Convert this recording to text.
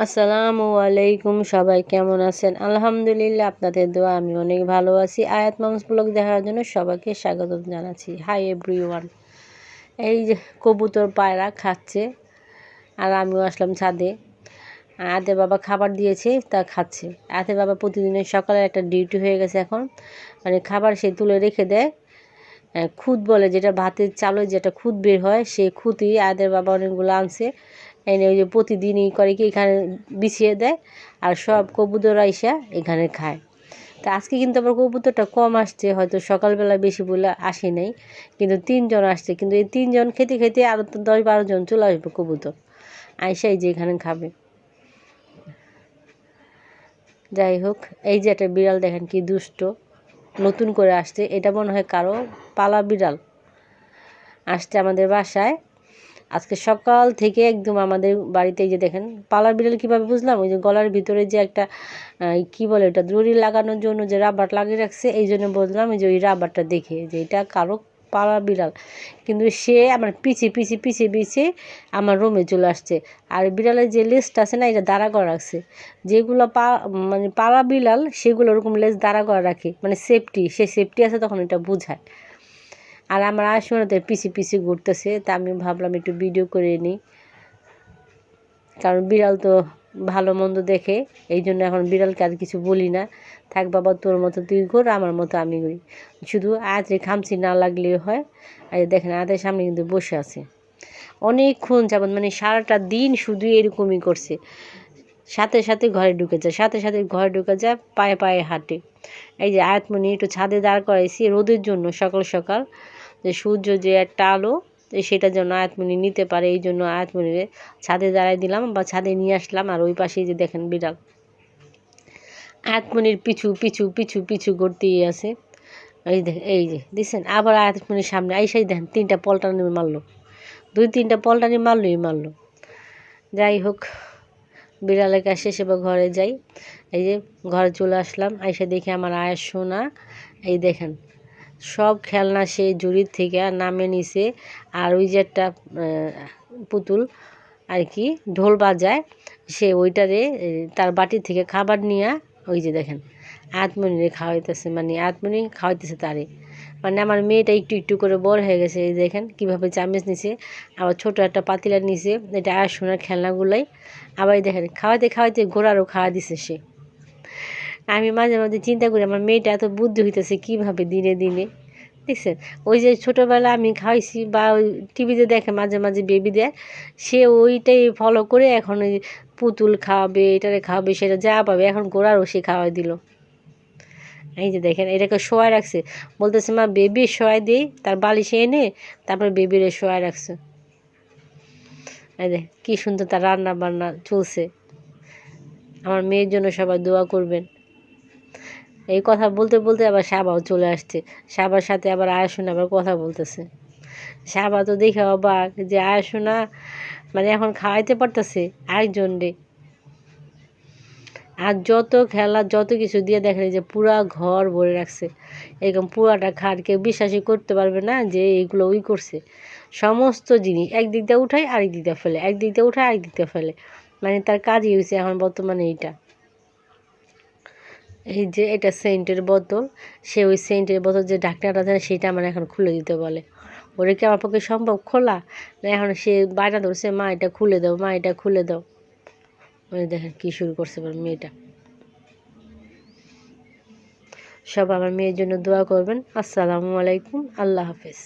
আসসালামু আলাইকুম, সবাই কেমন আছেন? আলহামদুলিল্লাহ, আপনাদের দোয়া আমি অনেক ভালো আছি। আয়াত মামস ব্লগ দেখার জন্য সবাইকে স্বাগত জানাচ্ছি। Hi everyone. এই যে কবুতর পায়রা খাচ্ছে আর আমিও আসলাম ছাদে। আয়াতের বাবা খাবার দিয়েছে, তা খাচ্ছে। আয়াতের বাবা প্রতিদিনের সকালে একটা ডিউটি হয়ে গেছে এখন, মানে খাবার সে তুলে রেখে দেয়। খুদ বলে, যেটা ভাতের চালে যেটা খুদ বের হয়, সেই খুদই আয়াতের বাবা অনেকগুলো আনছে। এনে ওই যে প্রতিদিনই করে কি এখানে বিছিয়ে দেয়, আর সব কবুতর আইসা এখানে খায়। তা আজকে কিন্তু আবার কবুতরটা কম আসছে, হয়তো সকালবেলা বেশি বলে আসে নাই, কিন্তু 3 জন আসছে। কিন্তু এই 3 জন খেতে খেতে আরও তো 10-12 জন চলে আসবে কবুতর, আইসাই যে এখানে খাবে। যাই হোক, এই যে একটা বিড়াল দেখেন কি দুষ্ট, নতুন করে আসছে। এটা মনে হয় কারো পালা বিড়াল আসছে আমাদের বাসায় আজকে সকাল থেকে একদম আমাদের বাড়িতে। যে দেখেন পালার বিড়াল কীভাবে বুঝলাম, ওই যে গলার ভিতরে যে একটা কি বলে ওটা, দড়ি লাগানোর জন্য যে রাবার লাগিয়ে রাখছে, এই জন্য বুঝলাম এই যে ওই রাবারটা দেখে যে এটা কারো পালা বিড়াল। কিন্তু সে আমার পিছিয়ে পিছিয়ে পিছিয়ে পিছিয়ে আমার রুমে চলে আসছে। আর বিড়ালের যে লেজটা আছে না, এটা দাঁড়া করা রাখছে। যেগুলো মানে পালা বিড়াল সেগুলো ওরকম লেজ দাঁড়া করা রাখে, মানে সেফটি, সে সেফটি আছে তখন এটা বোঝায়। আর আমার আয়সোনাতে পিছিয়ে পিছিয়ে ঘুরতেছে, তা আমি ভাবলাম একটু ভিডিও করে নিই, কারণ বিড়াল তো ভালো মন্দ দেখে, এই জন্য এখন বিড়ালকে আর কিছু বলি না। থাক বাবা, তোর মতো তুই ঘুর, আমার মতো আমি ঘুরি, শুধু আয়াতের খামচি না লাগলেও হয়। আর দেখেন আয়াতের সামনে কিন্তু বসে আছে অনেকক্ষণ যাবত, মানে সারাটা দিন শুধু এরকমই করছে। সাথে সাথে ঘরে ঢুকে যায়, সাথে সাথে ঘরে ঢুকে যায়, পায়ে পায়ে হাঁটে। এই যে আয়াতমণি একটু ছাদে দাঁড় করাইছি রোদের জন্য, সকাল সকাল যে সূর্য যে একটা আলো, সেটা যেন আয়াতমণি নিতে পারে, এই জন্য আয়াতমণিরে ছাদে দাঁড়াই দিলাম বা ছাদে নিয়ে আসলাম। আর ওই পাশেই যে দেখেন বিড়াল আয়াতমণির পিছু পিছু পিছু পিছু ঘুরতেই আছে। এই যে দিচ্ছেন, আবার আয়াতমণির সামনে আইসাই দেখেন 3টা পলটানি মারলো, 2-3টা পলটানি মারলো। যাই হোক, বিড়ালের কাছে সেবা ঘরে যাই। এই যে ঘরে চলে আসলাম, আইসা দেখি আমার আয়ের সোনা, এই দেখেন সব খেলনা সে জুড়ির থেকে নামে নিছে। আর ওই যে একটা পুতুল আর কি ঢোল বাজায়, সে ওইটারে তার বাটি থেকে খাবার নিয়ে ওই যে দেখেন আয়াতমণিরে খাওয়াইতেছে, মানে আয়াতমণি খাওয়াইতেছে তারে। মানে আমার মেয়েটা একটু একটু করে বড় হয়ে গেছে, এই দেখেন কীভাবে চামচ নিছে, আবার ছোট একটা পাতিলা নিছে, এটা আয়ার সোনার খেলনাগুলাই। আবার দেখেন খাওয়াইতে খাওয়াইতে ঘোড়ারও খাওয়া দিছে সে। আমি মাঝে মাঝে চিন্তা করি আমার মেয়েটা এত বুদ্ধি হইতেছে কীভাবে দিনে দিনে, দেখছেন? ওই যে ছোটোবেলা আমি খাওয়াইছি বা ওই টিভিতে দেখে মাঝে মাঝে বেবি দেয়, সে ওইটাই ফলো করে এখন ওই পুতুল খাওয়াবে, এটারে খাওয়াবে, সেটা যা পাবে এখন ঘোড়ারও সে খাওয়াই দিল। এই যে দেখেন এটাকে শোয়াই রাখছে, বলতেছে মা বেবি শোয়াই দিই, তার বালিশে এনে তারপর বেবিরে শোয়াই রাখছে। এই দেখ কী সুন্দর তার রান্না বান্না চলছে। আমার মেয়ের জন্য সবাই দোয়া করবেন। এই কথা বলতে বলতে আবার সাবাও চলে আসছে, সাবার সাথে আবার আয়াসোনা আবার কথা বলতেছে। সাবা তো দেখে অবাক যে আয়াসোনা মানে এখন খাওয়াইতে পারতেছে আরেকজন রে। আর যত খেলা যত কিছু দিয়ে দেখেন যে পুরা ঘর ভরে রাখছে, এরকম পুরাটা খাট, কেউ বিশ্বাসই করতে পারবে না যে এইগুলো ওই করছে। সমস্ত জিনিস একদিক দিয়ে উঠায় আরেক দিক দিয়ে ফেলে, একদিক দিয়ে উঠায় আরেক দিক দিয়ে ফেলে, মানে তার কাজই হয়েছে এখন বর্তমানে এইটা। এই যে এটা সেন্টের বোতল, সে ওই সেন্টের বোতল যে ঢাকনাটা দেয় সেটা আমার এখন খুলে দিতে বলে। ওরে কি আমার পক্ষে সম্ভব খোলা? না এখন সে বায়না ধরছে মা এটা খুলে দাও, মা এটা খুলে দাও। ওই দেখেন কী শুরু করছে আমার মেয়েটা। সব আমার মেয়ের জন্য দোয়া করবেন। আসসালামু আলাইকুম, আল্লাহ হাফেজ।